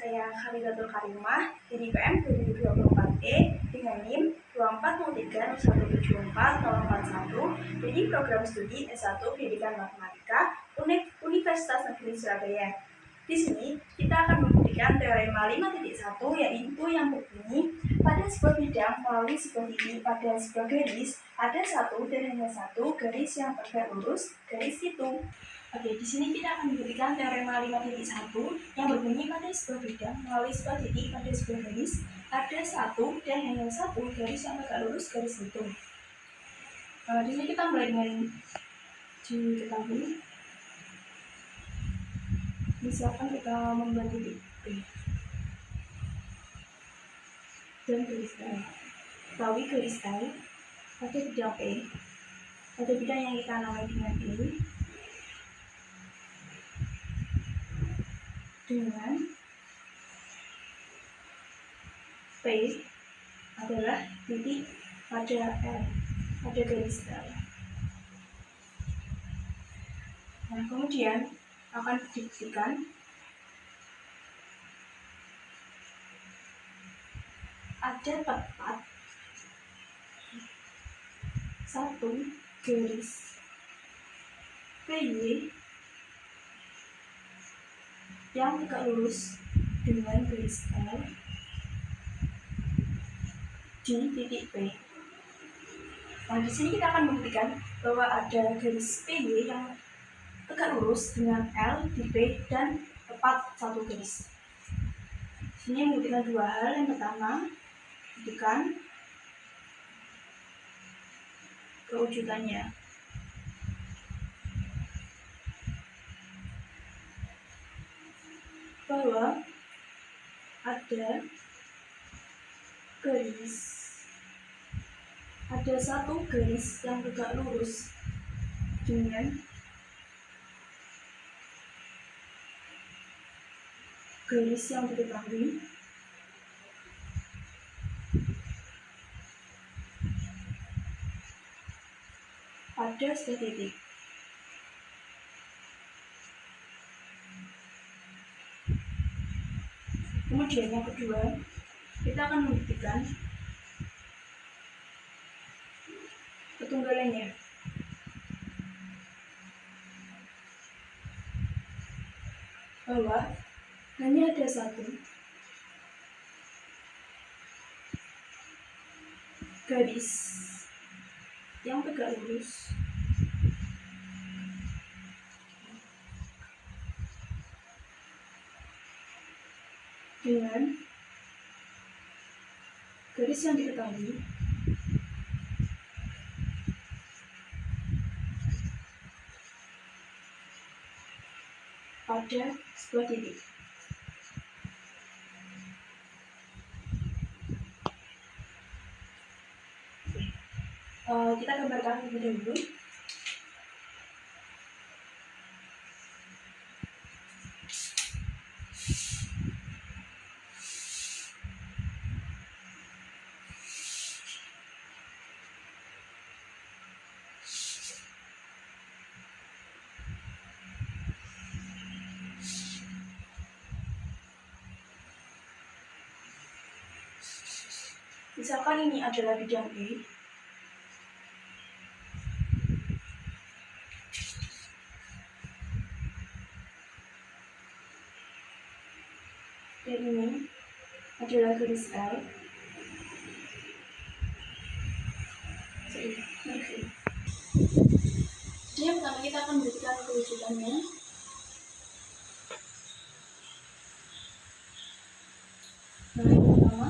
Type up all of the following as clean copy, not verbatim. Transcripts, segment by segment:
saya Khalidatul Karimah dari PM 2024E dengan NIM 2403017441 dari program studi S1 Pendidikan Matematika Universitas Negeri Surabaya. Di sini kita akan membuktikan teorema 5.1 yaitu yang berbunyi pada sebuah bidang melalui sebuah titik pada sebuah garis ada satu dan hanya satu garis yang tegak lurus garis itu. Oke, di sini kita akan membuktikan teorema 5.1 yang berbunyi pada sebuah bidang melalui sebuah titik pada sebuah garis ada satu dan hanya satu garis yang tegak lurus garis itu. Di sini kita mulai dengan diketahui. Misalkan kita membuat titik P dan garis L. Ketahui garis L pada bidang P, pada bidang yang kita namai dengan ini, dengan P adalah titik pada L, pada garis L. Nah, kemudian akan dibuktikan ada tepat satu garis PY yang tegak lurus dengan garis L di titik P. Nah, di sini kita akan membuktikan bahwa ada garis PY yang tegak lurus dengan L di P dan tepat satu garis. Di sini membuktikan dua hal. Yang pertama, buktikan kewujudannya. Bahwa ada garis, ada satu garis yang tegak lurus dengan garis yang diketahui pada sebuah titik. Kemudian yang kedua, kita akan membuktikan ketunggalannya. Bahwa hanya ada satu garis yang tegak lurus dengan garis yang diketahui pada sebuah titik. Kita gambarkan lebih dahulu. Misalkan ini adalah bidang E. Dan ini adalah garis L. Jadi yang pertama kita akan membuktikan kewujudannya. Nah, yang pertama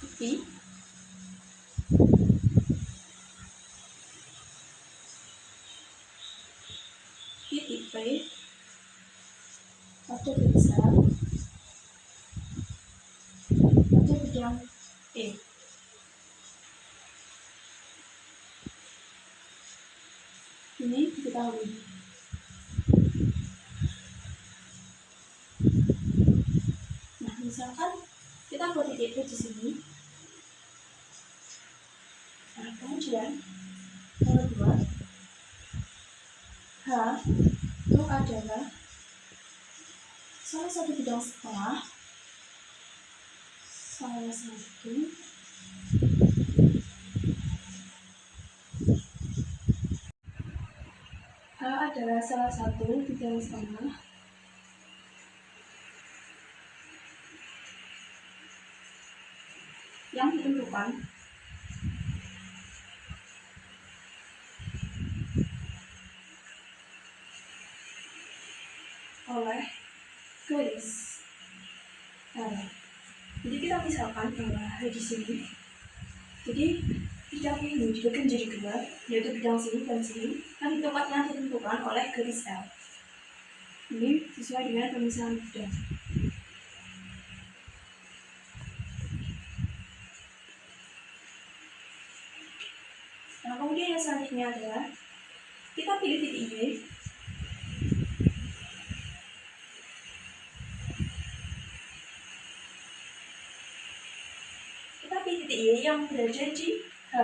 bukti titik P pada garis L pada bidang E. Ini diketahui. Nah, misalkan kita buat titik P di sini. Nah, kemudian yang kedua, H itu adalah salah satu bidang setengah salah satu A adalah salah satu di garis tengah yang ditentukan oleh garis L. Jadi kita misalkan bahwa di sini, jadi bidang ini dibagi menjadi dua, yaitu bidang sini dan sini, kan tempatnya ditentukan oleh garis L. Ini sesuai dengan pemisahan bidang. Nah, kemudian yang selanjutnya adalah kita pilih titik Y. Kita pilih titik Y yang berada di H,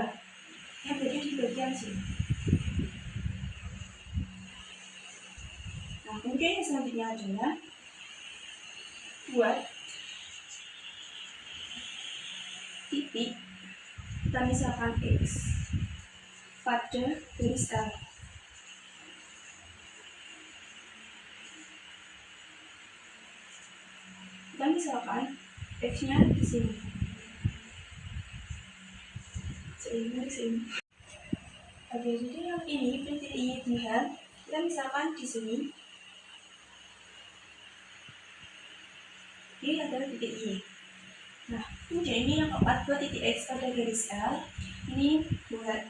yang berada di bagian sini. Nah, kemudian yang selanjutnya adalah buat titik, kita misalkan X pada garis L. Kita misalkan X-nya di sini, sehingga di sini. Oke, jadi yang ini titik Y di H, kita misalkan di sini. Ini adalah titik Y. Nah, kemudian ini yang keempat, buat titik X pada garis L. Ini buat,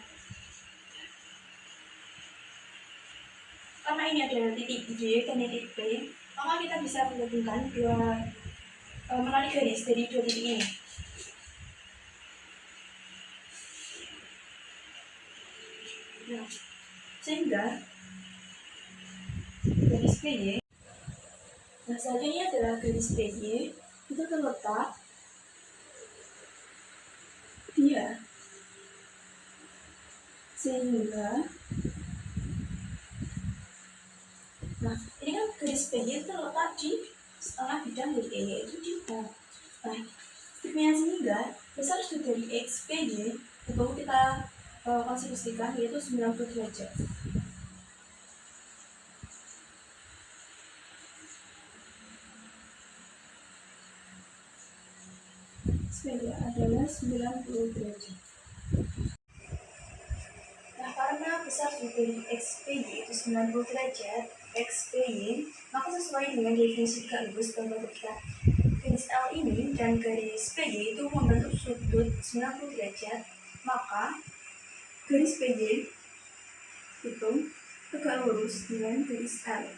karena ini adalah titik Y dan titik P, maka kita bisa menggabungkan menarik garis dari dua titik ini. Nah, sehingga garis PY, nah selanjutnya adalah garis PY itu terletak dia, sehingga nah ini kan garis PY terletak di setengah bidang dari E, yaitu di H. Nah, tipnya sehingga besar dari X PY itu kita konstruksikan yaitu 90 derajat. PY adalah 90 derajat. Nah, karena besar dari XPY itu 90 derajat, XPY, maka sesuai dengan definisi garis bahwa ketika garis L ini dan garis PY itu membentuk sudut 90 derajat, maka garis PY itu tegak lurus dengan garis L.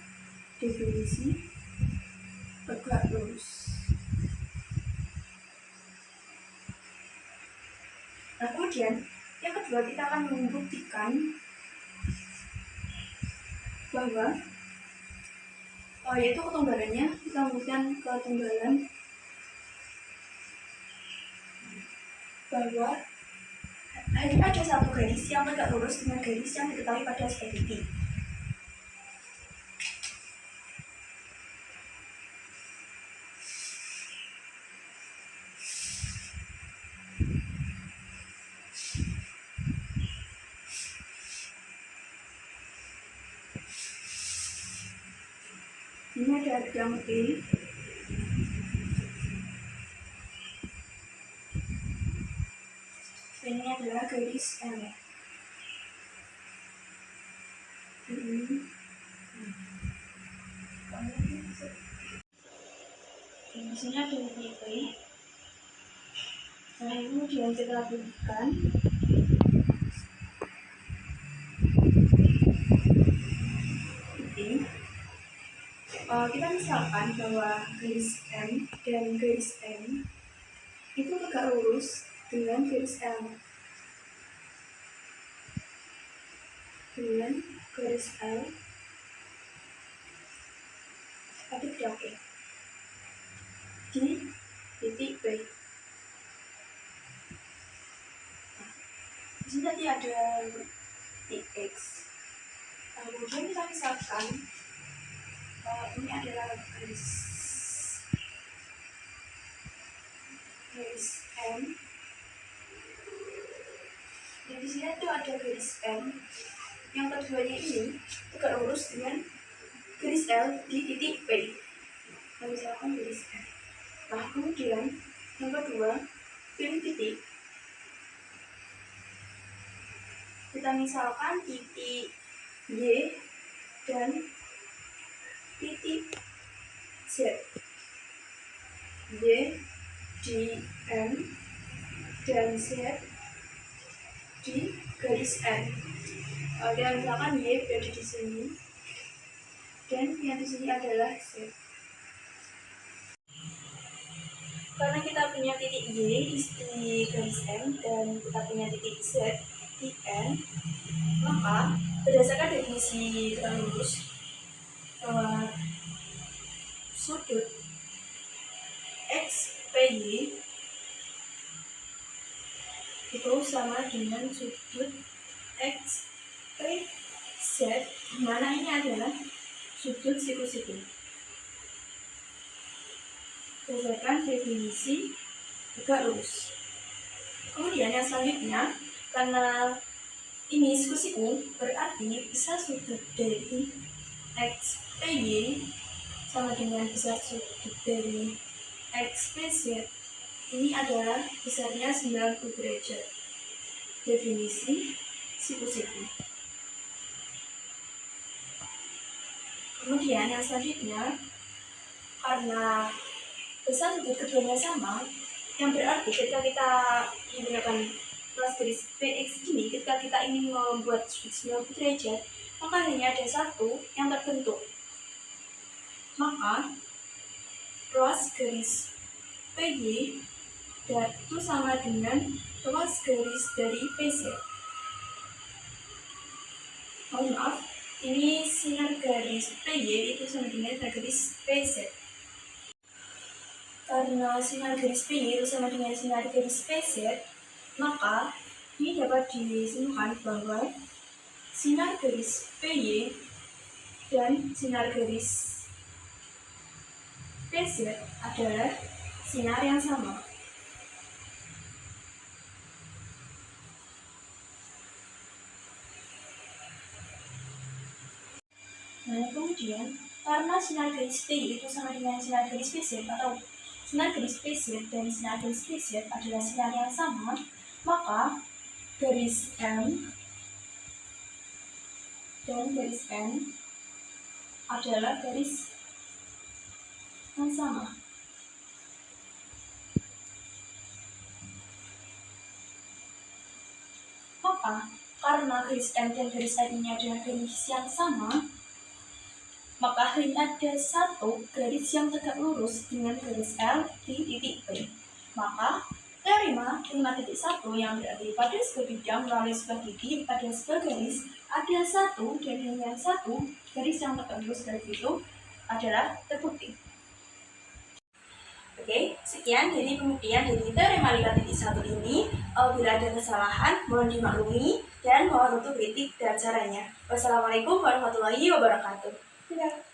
Definisi tegak lurus. Nah, kemudian yang kedua kita akan membuktikan bahwa yaitu ketunggalannya, kita membuktikan ketunggalan bahwa hanya ada satu garis yang tegak lurus dengan garis yang diketahui pada aspek titik. Ini ada yang E. Ini adalah garis M. Di sini ada titik E. Nah, ini kemudian kita berikan titik. Kita misalkan bahwa garis M dan garis M itu tegak lurus dengan garis L. Dengan garis L pada bidang E di titik B. Nah, di sini tadi ada titik X. Kemudian kita misalkan ini adalah garis garis M. Dan di sini tuh ada garis M. Yang keduanya ini tegak lurus dengan garis L di titik P. Nah, misalkan garis M. Nah, kemudian yang kedua, pilih titik. Kita misalkan titik Y dan titik Z. Y di M dan Z di garis N. Dan misalkan Y berada di sini dan yang di sini adalah Z. Karena kita punya titik Y di garis M dan kita punya titik Z di N, maka berdasarkan definisi tegak lurus bahwa sudut XPY itu sama dengan sudut XPZ, di mana ini adalah sudut siku-siku. Berdasarkan definisi tegak lurus. Kemudian yang selanjutnya, karena ini siku-siku, berarti besar sudut dari XPY sama dengan besar sudut dari XPZ ini adalah besarnya 90 derajat. Definisi siku-siku. Kemudian yang selanjutnya, karena besar sudut keduanya sama, yang berarti ketika kita menggunakan kelas garis PX ini, ketika kita ingin membuat sudut 90 derajat, maka hanya ada satu yang terbentuk. Maka ruas garis PY itu sama dengan ruas garis dari PZ. Mohon maaf, ini sinar garis PY itu sama dengan garis PZ. Karena sinar garis PY itu sama dengan sinar garis PZ, maka ini dapat disimpulkan bahwa sinar garis PY dan sinar garis PZ adalah sinar yang sama. Nah, kemudian karena sinar garis PY itu sama dengan sinar garis PZ atau sinar garis PZ dan sinar garis PZ adalah sinar yang sama, maka garis M dan garis N adalah garis yang sama. Maka karena garis M dan garis N ini adalah garis yang sama, maka hanya ada satu garis yang tegak lurus dengan garis L di titik P. Maka teorema 5.1 yang berarti pada sebuah bidang melalui sebuah titik pada sebuah garis ada satu dan hanya satu garis yang tegak lurus dari itu adalah terbukti. Oke, sekian dari pembuktian dari teorema 5.1 ini. Bila ada kesalahan, mohon dimaklumi dan mohon untuk kritik dan caranya. Wassalamualaikum warahmatullahi wabarakatuh. Dadah.